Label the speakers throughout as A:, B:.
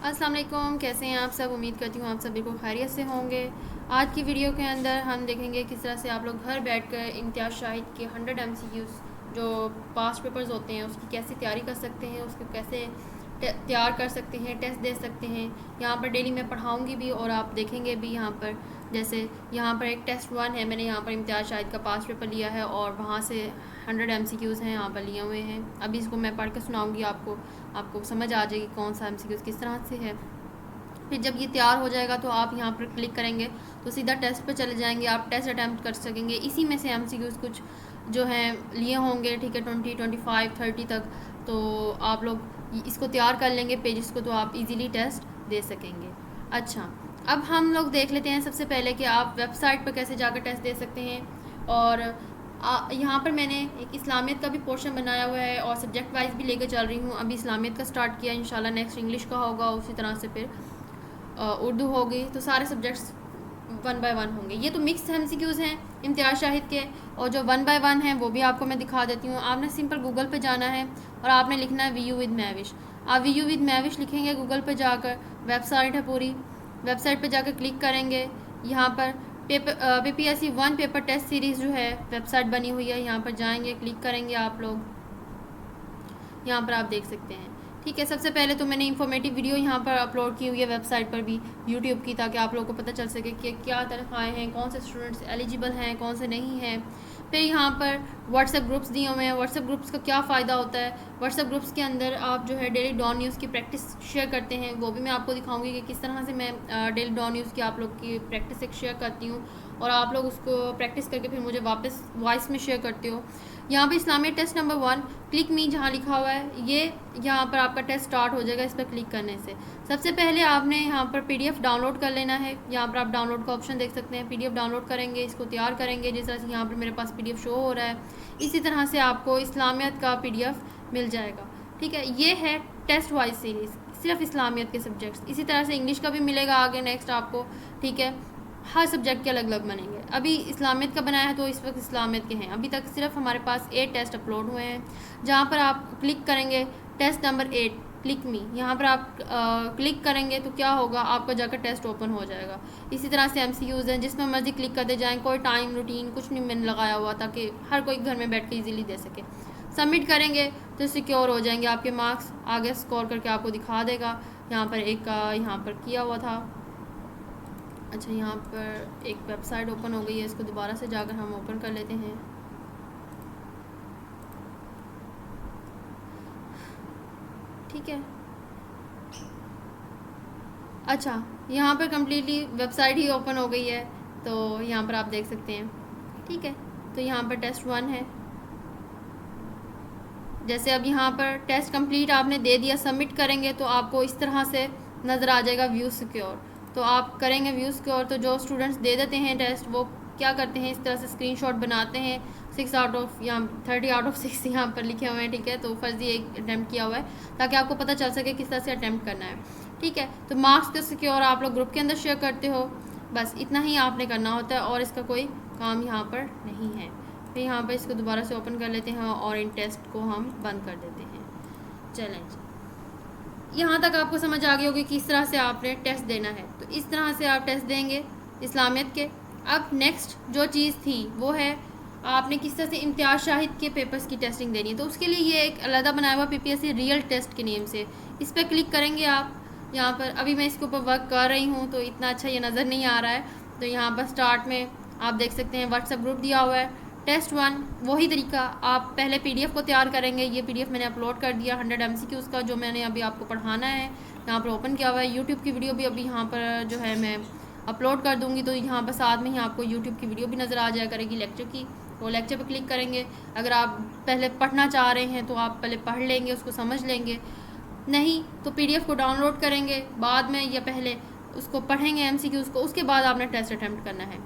A: अस्सलाम वालेकुम, कैसे हैं आप सब। उम्मीद करती हूँ आप सब बिल्कुल खैरियत से होंगे। आज की वीडियो के अंदर हम देखेंगे किस तरह से आप लोग घर बैठकर इम्तियाज़ शाहिद के 100 MCQs जो पास्ट पेपर्स होते हैं उसकी कैसे तैयारी कर सकते हैं, उसको कैसे तैयार कर सकते हैं, टेस्ट दे सकते हैं। यहाँ पर डेली मैं पढ़ाऊँगी भी और आप देखेंगे भी। यहाँ पर जैसे यहाँ पर एक टेस्ट 1 है, मैंने यहाँ पर इम्तियाज़ शाहिद का पास्ट पेपर लिया है और वहाँ से 100 MCQs हैं यहाँ पर लिए हुए हैं। अभी इसको मैं पढ़ कर सुनाऊँगी आपको समझ आ जाएगी कौन सा MCQs किस तरह से है। फिर जब ये तैयार हो जाएगा तो आप यहाँ पर क्लिक करेंगे तो सीधा टेस्ट पे चले जाएंगे, आप टेस्ट अटैम्प्ट कर सकेंगे। इसी में से MCQs कुछ जो हैं लिए होंगे, ठीक है, 20, 25, 30 तक। तो आप लोग इसको तैयार कर लेंगे पेजेस को, तो आप इजीली टेस्ट दे सकेंगे। अच्छा, अब हम लोग देख लेते हैं सबसे पहले कि आप वेबसाइट पर कैसे जाकर टेस्ट दे सकते हैं। और यहाँ पर मैंने एक इस्लामियत का भी पोर्शन बनाया हुआ है और सब्जेक्ट वाइज भी लेकर चल रही हूँ। अभी इस्लामियत का स्टार्ट किया, इंशाल्लाह नेक्स्ट इंग्लिश का होगा, उसी तरह से फिर उर्दू होगी। तो सारे सब्जेक्ट्स 1 बाय 1 होंगे। ये तो मिक्स MCQs हैं इम्तियाज़ शाहिद के, और जो 1 बाय 1 हैं वो भी आपको मैं दिखा देती हूँ। आपने सिंपल गूगल पे जाना है और आपने लिखना है VU विद महविश। आप VU विद महविश लिखेंगे गूगल पे जाकर, वेबसाइट है पूरी, वेबसाइट पे जाकर क्लिक करेंगे। यहाँ पर PPSC 1 पेपर टेस्ट सीरीज़ जो है वेबसाइट बनी हुई है, यहाँ पर जाएंगे, क्लिक करेंगे आप लोग। यहाँ पर आप देख सकते हैं, ठीक है। सबसे पहले तो मैंने इन्फॉर्मेटिव वीडियो यहाँ पर अपलोड की हुई है वेबसाइट पर भी, यूट्यूब की, ताकि आप लोगों को पता चल सके कि क्या तनख्वाहें हैं, कौन से स्टूडेंट्स एलिजिबल हैं, कौन से नहीं हैं। फिर यहाँ पर व्हाट्सएप ग्रुप्स दिए हुए हैं। व्हाट्सएप ग्रुप्स का क्या फ़ायदा होता है, व्हाट्सएप ग्रुप्स के अंदर आप जो है डेली डॉन न्यूज़ की प्रैक्टिस शेयर करते हैं, वो भी मैं आपको दिखाऊंगी कि किस तरह से मैं डेली डॉन न्यूज़ की आप लोग की प्रैक्टिस एक शेयर करती हूँ और आप लोग उसको प्रैक्टिस करके फिर मुझे वापस वॉइस में शेयर करते हो। यहाँ पर Islamic test number 1 click me जहाँ लिखा हुआ है, ये यहाँ पर आपका टेस्ट स्टार्ट हो जाएगा इस पर क्लिक करने से। सबसे पहले आपने यहाँ पर PDF डाउनलोड कर लेना है। यहाँ पर आप डाउनलोड का ऑप्शन देख सकते हैं, PDF डाउनलोड करेंगे, इसको तैयार करेंगे। जिस तरह से यहाँ पर मेरे पास PDF शो हो रहा है, इसी तरह से आपको इस्लामियत का PDF मिल जाएगा, ठीक है। ये है टेस्ट वाइज सीरीज़, सिर्फ इस्लामियत के सब्जेक्ट्स। इसी तरह से इंग्लिश का भी मिलेगा आगे नेक्स्ट आपको, ठीक है। हर सब्जेक्ट के अलग अलग बनेंगे। अभी इस्लामियत का बनाया है तो इस वक्त इस्लामियत के हैं। अभी तक सिर्फ हमारे पास 8 टेस्ट अपलोड हुए हैं। जहाँ पर आप क्लिक करेंगे टेस्ट नंबर 8 क्लिक मी, यहाँ पर आप क्लिक करेंगे तो क्या होगा, आपका जाकर टेस्ट ओपन हो जाएगा। इसी तरह से MCQs हैं, जिसमें मर्जी क्लिक करते जाएँ, कोई टाइम रूटीन कुछ नहीं मैंने लगाया हुआ, ताकि हर कोई घर में बैठ के ईजिली दे सके। सबमिट करेंगे तो सिक्योर हो जाएंगे आपके मार्क्स, आगे स्कोर करके आपको दिखा देगा। यहाँ पर एक का यहाँ पर किया हुआ था। अच्छा, यहाँ पर एक वेबसाइट ओपन हो गई है, इसको दोबारा से जाकर हम ओपन कर लेते हैं। ठीक है, अच्छा, यहाँ पर कम्प्लीटली वेबसाइट ही ओपन हो गई है, तो यहाँ पर आप देख सकते हैं, ठीक है। तो यहाँ पर टेस्ट 1 है। जैसे अब यहाँ पर टेस्ट कंप्लीट आपने दे दिया, सबमिट करेंगे तो आपको इस तरह से नज़र आ जाएगा व्यू सिक्योर। तो आप करेंगे व्यू सिक्योर, तो जो स्टूडेंट्स दे देते हैं टेस्ट वो क्या करते हैं, इस तरह से स्क्रीनशॉट बनाते हैं। 6 आउट ऑफ या 30 आउट ऑफ 6 यहाँ पर लिखे हुए हैं, ठीक है। तो फर्जी एक अटैम्प्ट किया हुआ है, ताकि आपको पता चल सके किस तरह से अटैम्प्ट करना है, ठीक है। तो मार्क्स को सिक्योर आप लोग ग्रुप के अंदर शेयर करते हो, बस इतना ही आपने करना होता है और इसका कोई काम यहाँ पर नहीं है। फिर यहाँ पर इसको दोबारा से ओपन कर लेते हैं और इन टेस्ट को हम बंद कर देते हैं। चलें, यहाँ तक आपको समझ आ गई होगी कि किस तरह से आपने टेस्ट देना है। तो इस तरह से आप टेस्ट देंगे इस्लामियत के। अब नेक्स्ट जो चीज़ थी वो है आपने किस तरह से इम्तियाज़ शाहिद के पेपर्स की टेस्टिंग देनी है। तो उसके लिए ये एक अलग बनाया हुआ PPSC रियल टेस्ट के नेम से, इस पर क्लिक करेंगे आप। यहाँ पर अभी मैं इसके ऊपर वर्क कर रही हूँ तो इतना अच्छा ये नज़र नहीं आ रहा है। तो यहाँ पर स्टार्ट में आप देख सकते हैं व्हाट्सएप ग्रुप दिया हुआ है। टेस्ट 1 वही तरीका, आप पहले PDF को तैयार करेंगे। ये PDF मैंने अपलोड कर दिया 100 MCQs का, जो मैंने अभी आपको पढ़ाना है, यहाँ पर ओपन किया हुआ है। यूट्यूब की वीडियो भी अभी यहाँ पर जो है मैं अपलोड कर दूँगी, तो यहाँ पर साथ में ही आपको यूट्यूब की वीडियो भी नज़र आ जाया करेगी लेक्चर की। वो लेक्चर पर क्लिक करेंगे। अगर आप पहले पढ़ना चाह रहे हैं तो आप पहले पढ़ लेंगे, उसको समझ लेंगे। नहीं तो PDF को डाउनलोड करेंगे बाद में, या पहले उसको पढ़ेंगे MCQs को, उसके बाद आपने टेस्ट अटैम्प्ट करना है।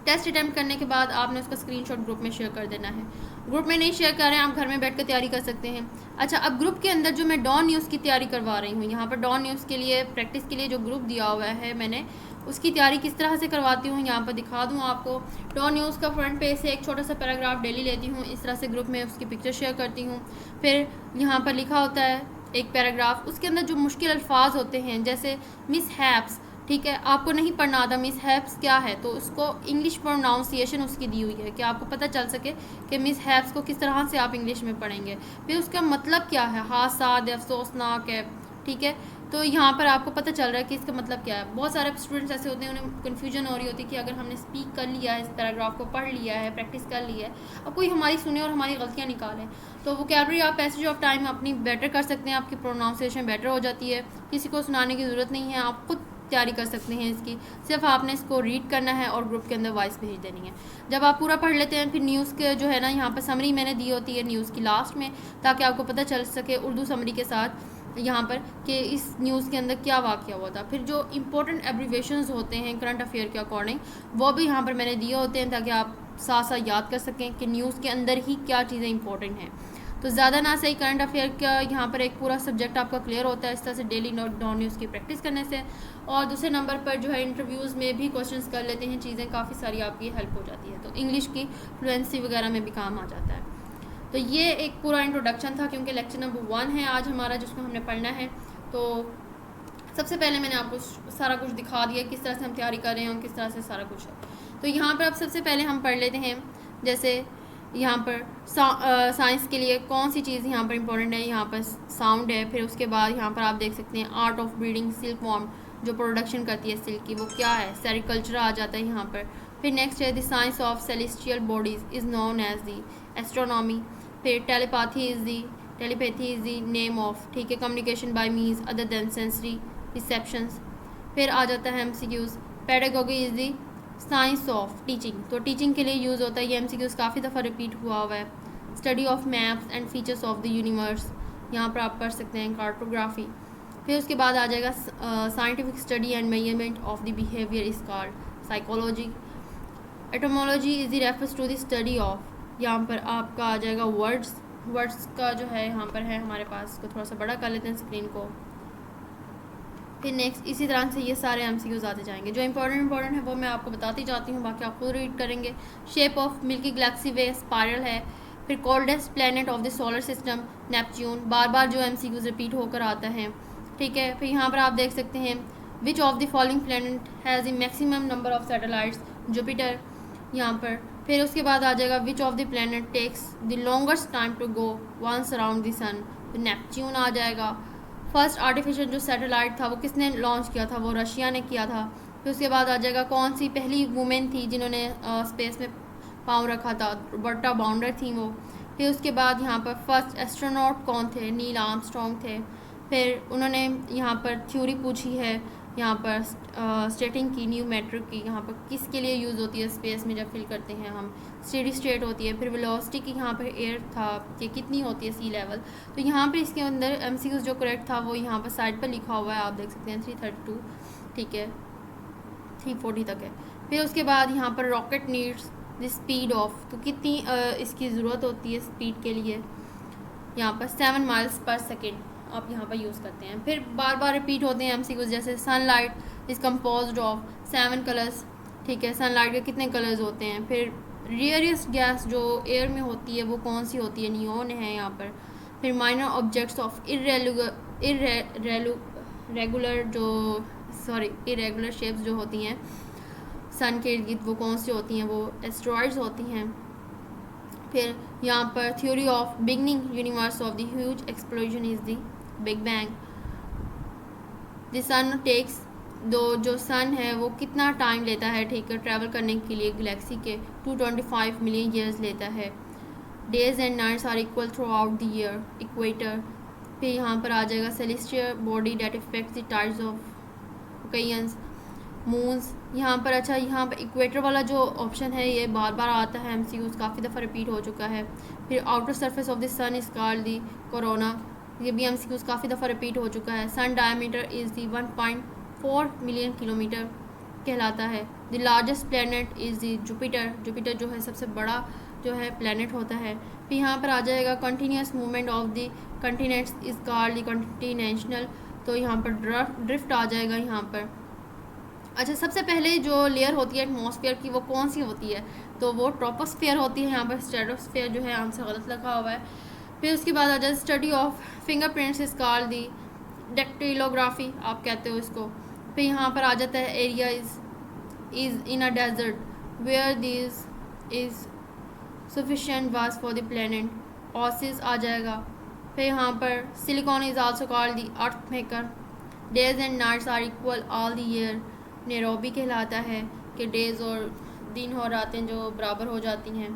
A: टेस्ट अटैम्प्ट करने के बाद आपने उसका स्क्रीनशॉट ग्रुप में शेयर कर देना है। ग्रुप में नहीं शेयर कर रहे हैं, आप घर में बैठ कर तैयारी कर सकते हैं। अच्छा, अब ग्रुप के अंदर जो मैं डॉन न्यूज़ की तैयारी करवा रही हूँ, यहाँ पर डॉन न्यूज़ के लिए प्रैक्टिस के लिए जो ग्रुप दिया हुआ है मैंने, उसकी तैयारी किस तरह से करवाती हूँ यहाँ पर दिखा दूँ आपको। डॉन न्यूज़ का फ्रंट पेज से एक छोटा सा पैराग्राफ डेली लेती हूँ, इस तरह से ग्रुप में उसकी पिक्चर शेयर करती हूँ। फिर यहाँ पर लिखा होता है एक पैराग्राफ, उसके अंदर जो मुश्किल अल्फाज होते हैं जैसे मिस हैप्स, ठीक है, आपको नहीं पढ़ना आता मिस हैप्स क्या है, तो उसको इंग्लिश प्रोनाउंसिएशन उसकी दी हुई है कि आपको पता चल सके कि मिस हैप्स को किस तरह से आप इंग्लिश में पढ़ेंगे। फिर उसका मतलब क्या है, हादसात अफसोसनाक है, ठीक है, तो यहाँ पर आपको पता चल रहा है कि इसका मतलब क्या है। बहुत सारे स्टूडेंट्स ऐसे होते हैं उन्हें कन्फ्यूजन हो रही होती है कि अगर हमने स्पीक कर लिया है, इस पैराग्राफ को पढ़ लिया है, प्रैक्टिस कर ली है, अब कोई हमारी सुने और हमारी गलतियाँ निकालें, तो वोकैबुलरी आप पैसेज ऑफ टाइम अपनी बेटर कर सकते हैं, आपकी प्रोनाउंसिएशन बेटर हो जाती है, किसी को सुनाने की ज़रूरत नहीं है, आप खुद तैयारी कर सकते हैं इसकी, सिर्फ आपने इसको रीड करना है और ग्रुप के अंदर वॉइस भेज देनी है। जब आप पूरा पढ़ लेते हैं फिर न्यूज़ के जो है ना, यहाँ पर समरी मैंने दी होती है न्यूज़ की लास्ट में, ताकि आपको पता चल सके उर्दू समरी के साथ यहाँ पर कि इस न्यूज़ के अंदर क्या वाक़या हुआ था। फिर जो इंपॉर्टेंट एब्रीवेशंस होते हैं करंट अफेयर के अकॉर्डिंग, वो भी यहाँ पर मैंने दिए होते हैं ताकि आप साथ साथ याद कर सकें कि न्यूज़ के अंदर ही क्या चीज़ें इंपॉर्टेंट हैं। तो ज़्यादा ना सही करंट अफेयर का यहाँ पर एक पूरा सब्जेक्ट आपका क्लियर होता है इस तरह से डेली नोट डाउन न्यूज़ की प्रैक्टिस करने से। और दूसरे नंबर पर जो है इंटरव्यूज़ में भी क्वेश्चंस कर लेते हैं, चीज़ें काफ़ी सारी आपकी हेल्प हो जाती है, तो इंग्लिश की फ्लुएंसी वगैरह में भी काम आ जाता है। तो ये एक पूरा इंट्रोडक्शन था, क्योंकि लेक्चर नंबर 1 है आज हमारा जिसको हमने पढ़ना है। तो सबसे पहले मैंने आपको सारा कुछ दिखा दिया किस तरह से हम तैयारी कर रहे हैं और किस तरह से सारा कुछ है। तो यहाँ पर अब सबसे पहले हम पढ़ लेते हैं, जैसे यहाँ पर साइंस के लिए कौन सी चीज़ यहाँ पर इम्पोर्टेंट है, यहाँ पर साउंड है। फिर उसके बाद यहाँ पर आप देख सकते हैं art of breeding silk worm, जो प्रोडक्शन करती है सिल्क की, वो क्या है, सेरिकल्चर आ जाता है यहाँ पर। फिर नेक्स्ट है the science of celestial bodies is known as the astronomy. फिर telepathy is the name of, ठीक है, communication by means other than sensory receptions. फिर आ जाता है MCQs, pedagogy is the science of teaching, तो टीचिंग के लिए यूज़ होता है ये एमसीक्यूज़, काफ़ी दफ़ा रिपीट हुआ है। Study of maps and features of the universe, यहाँ पर आप पढ़ सकते हैं कार्टोग्राफी। फिर उसके बाद आ जाएगा scientific study and measurement of the behaviour is called psychology. Entomology is refers to the study of, यहाँ पर आपका आ जाएगा वर्ड्स का जो है यहाँ पर है हमारे पास, इसको थोड़ा सा बड़ा कर लेते हैं स्क्रीन को। फिर नेक्स्ट इसी तरह से ये सारे एमसीक्यूज़ आते जाएंगे, जो इंपॉर्टेंट है वो मैं आपको बताती जाती हूँ, बाकी आप खुद रीड करेंगे। Shape of milky galaxy way spiral है। फिर coldest planet of the solar system Neptune, बार बार जो एमसीक्यूज़ रिपीट होकर आता है, ठीक है। फिर यहाँ पर आप देख सकते हैं which of the following planet has the maximum number of satellites, Jupiter यहाँ पर। फिर उसके बाद आ जाएगा which of the planet takes the longest time to go once around the sun, तो नेपच्यून आ जाएगा। फर्स्ट आर्टिफिशियल जो सैटेलाइट था वो किसने लॉन्च किया था, वो रशिया ने किया था। फिर उसके बाद आ जाएगा कौन सी पहली वुमेन थी जिन्होंने स्पेस में पाँव रखा था, रोबर्टा बाउंडर थी वो। फिर उसके बाद यहाँ पर फर्स्ट एस्ट्रोनॉट कौन थे, नील आर्मस्ट्रॉन्ग थे। फिर उन्होंने यहाँ पर थ्योरी पूछी है यहाँ पर स्टेटिंग की, न्यू मैट्रिक की, यहाँ पर किसके लिए यूज़ होती है स्पेस में जब फिल करते हैं हम, स्टेडी स्टेट होती है। फिर वेलोसिटी की यहाँ पर एयर था कि कितनी होती है सी लेवल, तो यहाँ पर इसके अंदर एमसीक्यूज़ जो करेक्ट था वो यहाँ पर साइड पर लिखा हुआ है, आप देख सकते हैं 332, ठीक है, 340 तक है। फिर उसके बाद यहाँ पर rocket needs the speed of, तो कितनी इसकी ज़रूरत होती है स्पीड के लिए, यहाँ पर 7 माइल्स पर सेकेंड आप यहाँ पर यूज़ करते हैं। फिर बार बार रिपीट होते हैं एमसीक्यूज़, जैसे sunlight is composed of 7 colours, ठीक है, सनलाइट के कितने कलर्स होते हैं। फिर रेयरेस्ट गैस जो एयर में होती है वो कौन सी होती है, नियोन है यहाँ पर। फिर minor objects of irregular shapes जो होती हैं सन के इर्द गिर्द वो कौन सी होती हैं, वो एस्ट्रॉइड्स होती हैं। फिर यहाँ पर theory of beginning universe of the huge explosion is the big bang. The sun takes, जो सन है वो कितना टाइम लेता है, ठीक है, ट्रैवल करने के लिए गैलेक्सी के 225 मिलियन ईयर्स लेता है। Days and nights are equal throughout the year, equator. फिर यहाँ पर आ जाएगा celestial body that effects the tides of oceans, moons यहाँ पर। अच्छा, यहाँ पर इक्वेटर वाला जो ऑप्शन है ये बार बार आता है एमसीक्यूज़, काफ़ी दफ़ा रिपीट हो चुका है। फिर outer surface of the sun is called the corona, ये भी एमसीक्यूज़ काफ़ी दफ़ा रिपीट हो चुका है। Sun diameter is the 1.4 million kilometre कहलाता है। The largest planet is the Jupiter, Jupiter जो है सबसे बड़ा जो है प्लैनेट होता है। फिर यहाँ पर आ जाएगा continuous movement of the continents is called the continental, तो यहाँ पर ड्रिफ्ट आ जाएगा यहाँ पर। अच्छा, सबसे पहले जो लेयर होती है एटमॉस्फेयर की वो कौन सी होती है, तो वो ट्रोपोस्फेयर होती है। यहाँ पर स्ट्रेटोस्फेयर जो है आंसर गलत लिखा हुआ है। फिर उसके बाद आ जाए study of fingerprints is called the dactylography, आप कहते हो इसको। फिर यहाँ पर आ जाता है area is in a desert where this is sufficient was for the planet, oasis आ जाएगा। फिर यहाँ पर silicon is also called the earth maker, days and nights are equal all the year, Nairobi कहलाता है कि डेज़ और दिन और रातें जो बराबर हो जाती हैं।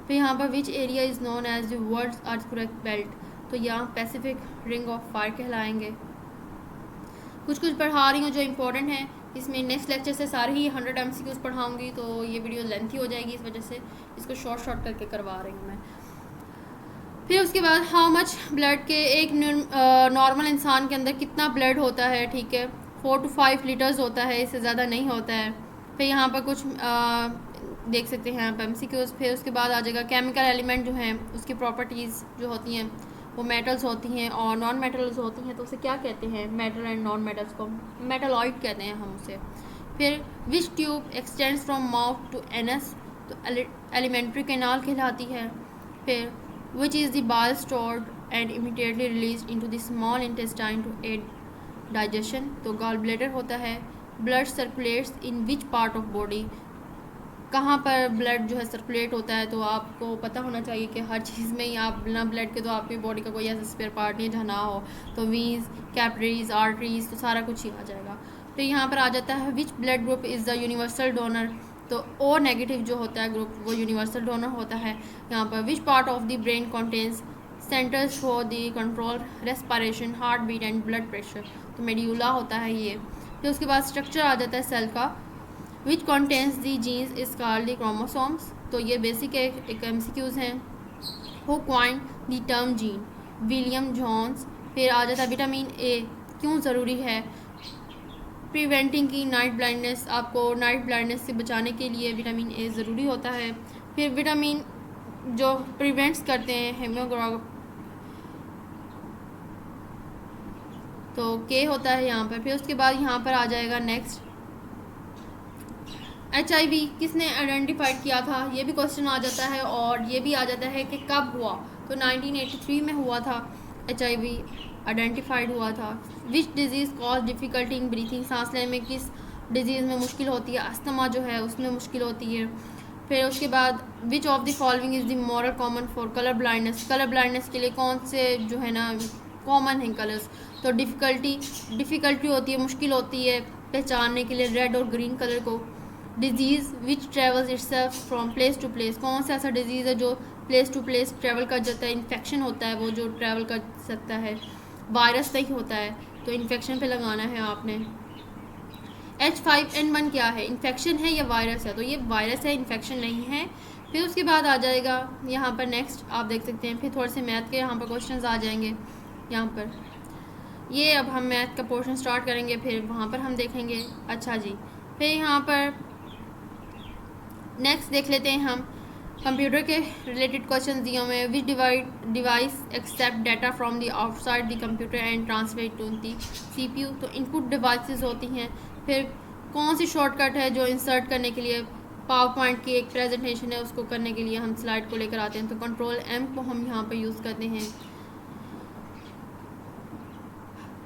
A: फिर यहाँ पर which area is known as the world's earthquake belt, तो यहाँ पैसिफिक रिंग ऑफ फायर कहलाएंगे। कुछ पढ़ा रही हूँ जो इम्पोर्टेंट है, इसमें नेक्स्ट लेक्चर से सारे ही 100 MCQs पढ़ाऊँगी, तो ये वीडियो लेंथी हो जाएगी, इस वजह से इसको शॉर्ट करके करवा रही हूँ मैं। फिर उसके बाद हाउ मच ब्लड के एक नॉर्मल इंसान के अंदर कितना ब्लड होता है, ठीक है, 4 to 5 लीटर्स होता है, इससे ज़्यादा नहीं होता है। फिर यहाँ पर कुछ देख सकते हैं आप MCQs। फिर उसके बाद आ जाएगा केमिकल एलिमेंट जो हैं उसकी प्रॉपर्टीज़ जो होती हैं वो मेटल्स होती हैं और नॉन मेटल्स होती हैं, तो उसे क्या कहते हैं, मेटल एंड नॉन मेटल्स को मेटलॉइड कहते हैं हम उसे। फिर which tube extends from mouth to anus, तो एलिमेंट्री कैनाल कहलाती है। फिर which is the bile stored and immediately release into the small intestine to aid digestion, तो गॉल ब्लैडर होता है। Blood circulates in which part of body, कहाँ पर blood जो है सर्कुलेट होता है, तो आपको पता होना चाहिए कि हर चीज़ में ही आप बिना ब्लड के तो आपकी बॉडी का कोई ऐसा स्पेयर पार्ट नहीं है जहाँ ना हो, तो वीन्स, कैपिलरीज, आर्टरीज, तो सारा कुछ ही आ जाएगा। फिर यहाँ पर आ जाता है which blood group is the universal donor, तो ओ नेगेटिव जो होता है ग्रुप वो यूनिवर्सल डोनर होता है। यहाँ पर which part of the brain contains centres for the control respiration, heart beat and blood pressure, तो मेड्यूला होता है ये। फिर उसके बाद स्ट्रक्चर आ जाता है सेल का, which contains the genes is called the chromosomes, तो ये बेसिक एक MCQs हैं। Who coined the term gene, William Johns. फिर आ जाता है विटामिन ए क्यों ज़रूरी है, प्रिवेंटिंग की नाइट ब्लाइंडनेस, आपको नाइट ब्लाइंडनेस से बचाने के लिए विटामिन ए ज़रूरी होता है। फिर विटामिन जो प्रिवेंट्स करते हैं हेमोग्लोबिन, तो के होता है यहाँ पर। फिर उसके बाद यहाँ पर आ जाएगा नेक्स्ट HIV किसने आइडेंटिफाइड किया था, ये भी क्वेश्चन आ जाता है। और ये भी आ जाता है कि कब हुआ, तो 1983 में हुआ था HIV आइडेंटिफाइड हुआ था। Which disease cause difficulty in breathing, सांस लेने में किस डिजीज़ में मुश्किल होती है, अस्थमा जो है उसमें मुश्किल होती है। फिर उसके बाद विच of the following is the moral common for colour blindness, colour blindness के लिए कौन से जो है ना कॉमन है कलर्स, तो डिफ़िकल्टी होती है, मुश्किल होती है पहचानने के लिए रेड और ग्रीन कलर को। Disease which travels itself from place to place, कौन सा ऐसा डिजीज़ है जो प्लेस टू प्लेस ट्रैवल कर जाता है, इन्फेक्शन होता है वो जो ट्रैवल कर सकता है, वायरस नहीं होता है, तो इन्फेक्शन पे लगाना है आपने। H5N1 क्या है, इन्फेक्शन है या वायरस है, तो ये वायरस है, इन्फेक्शन नहीं है। फिर उसके बाद आ जाएगा यहाँ पर नेक्स्ट आप देख सकते हैं, फिर थोड़े से मैथ के यहाँ पर क्वेश्चंस आ जाएंगे यहाँ पर। ये अब हम मैथ का पोर्शन स्टार्ट करेंगे, फिर वहाँ पर हम देखेंगे। अच्छा जी, फिर यहाँ पर नेक्स्ट देख लेते हैं हम कंप्यूटर के रिलेटेड क्वेश्चन दिए हुए हैं। Which device accept data from the outside the computer and transfer to the CPU, तो इनपुट डिवाइसेस होती हैं। फिर कौन सी शॉर्टकट है जो इंसर्ट करने के लिए, पावर पॉइंट की एक प्रेजेंटेशन है उसको करने के लिए हम स्लाइड को लेकर आते हैं, तो Ctrl+M को हम यहाँ पर यूज़ करते हैं।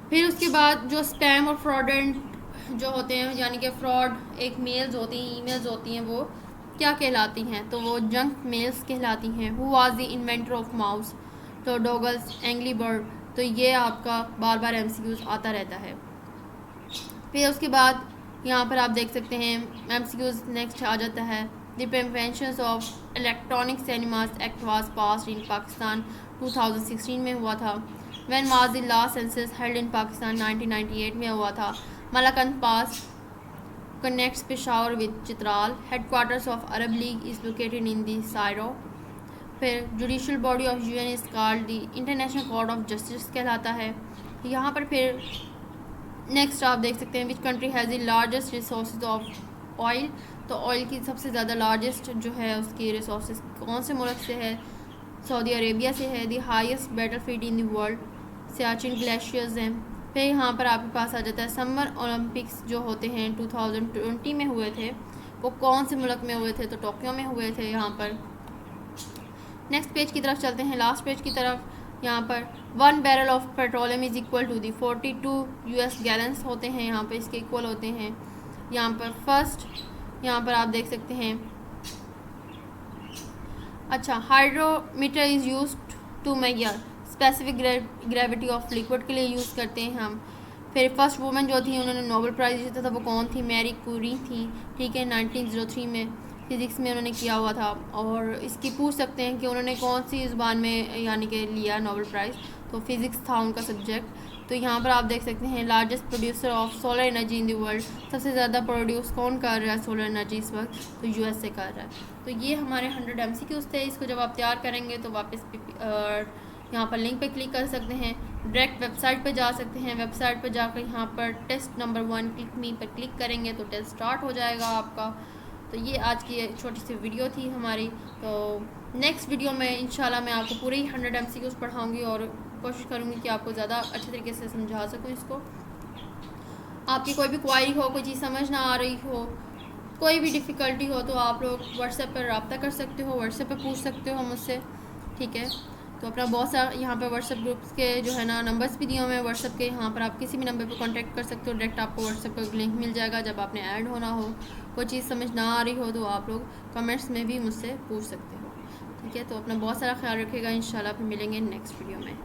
A: फिर उसके बाद जो स्पैम और फ्रॉडेंट जो होते हैं, यानी कि फ्रॉड एक मेल्स होती हैं, ईमेल्स होती हैं, वो क्या कहलाती हैं, तो वो जंक मेल्स कहलाती हैं। Who was the inventor of mouse, तो डॉगल्स एंग्री बर्ड, तो ये आपका बार बार MCQs आता रहता है। फिर उसके बाद यहाँ पर आप देख सकते हैं MCQs नेक्स्ट आ जाता है। The prevention of electronic cinemas act was passed in Pakistan 2016 में हुआ था। When was the last census held in Pakistan, 1998 में हुआ था। मलाकंद पास connects Peshawar with Chitral. Headquarters of Arab League is located in the Cairo. फिर judicial body of UN is called the International Court of Justice कहलाता है। यहाँ पर फिर next आप देख सकते हैं which country has the largest resources of oil, तो ऑयल की सबसे ज़्यादा लार्जेस्ट जो है उसकी रिसोर्सेज कौन से मुल्क से है, सऊदी अरेबिया से है। The highest battlefield in the world, Siachen glaciers हैं। फिर यहाँ पर आपके पास आ जाता है समर ओलंपिक्स जो होते हैं 2020 में हुए थे, वो कौन से मुल्क में हुए थे, तो टोक्यो में हुए थे। यहाँ पर नेक्स्ट पेज की तरफ चलते हैं, लास्ट पेज की तरफ। यहाँ पर 1 barrel of petroleum is equal to the 42 US gallons होते हैं, यहाँ पर इसके इक्वल होते हैं। यहाँ पर फर्स्ट, यहाँ पर आप देख सकते हैं। अच्छा, hydrometer is use to measure specific gravity of liquid के लिए यूज़ करते हैं हम। फिर फर्स्ट वुमेन जो थी उन्होंने नोबेल प्राइज़ जीता था, वो कौन थी? मैरी क्यूरी थी, ठीक है। 1903 में फ़िज़िक्स में उन्होंने किया हुआ था। और इसकी पूछ सकते हैं कि उन्होंने कौन सी ज़ुबान में यानी कि लिया नोबेल प्राइज़, तो फ़िज़िक्स था उनका सब्जेक्ट। तो यहाँ पर आप देख सकते हैं largest producer of solar energy in the world, सबसे ज़्यादा प्रोड्यूस कौन कर रहा है सोलर एनर्जी इस वक्त? तो USA कर रहा है। तो ये हमारे 100 MCQs थे। इसको जब आप तैयार करेंगे तो वापस यहाँ पर लिंक पे क्लिक कर सकते हैं, डायरेक्ट वेबसाइट पे जा सकते हैं। वेबसाइट पे जाकर यहाँ पर टेस्ट नंबर 1 क्लिक मी पर क्लिक करेंगे तो टेस्ट स्टार्ट हो जाएगा आपका। तो ये आज की छोटी सी वीडियो थी हमारी। तो नेक्स्ट वीडियो में इंशाल्लाह मैं आपको पूरे 100 MCQs पढ़ाऊँगी और कोशिश करूँगी कि आपको ज़्यादा अच्छे तरीके से समझा सकूँ इसको। आपकी कोई भी क्वारी हो, कोई चीज़ समझ ना आ रही हो, कोई भी डिफ़िकल्टी हो, तो आप लोग व्हाट्सएप पर रब्ता कर सकते हो, व्हाट्सएप पर पूछ सकते हो मुझसे, ठीक है। तो अपना बहुत सारा यहाँ पर व्हाट्सएप ग्रुप्स के जो है ना नंबर्स भी दिए हुए हैं व्हाट्सएप के, यहाँ पर आप किसी भी नंबर पर कांटेक्ट कर सकते हो। डायरेक्ट आपको व्हाट्सएप पर लिंक मिल जाएगा जब आपने ऐड होना हो। कोई चीज़ समझ ना आ रही हो तो आप लोग कमेंट्स में भी मुझसे पूछ सकते हो, ठीक है। तो अपना बहुत सारा ख्याल रखिएगा। इंशाल्लाह फिर मिलेंगे नेक्स्ट वीडियो में।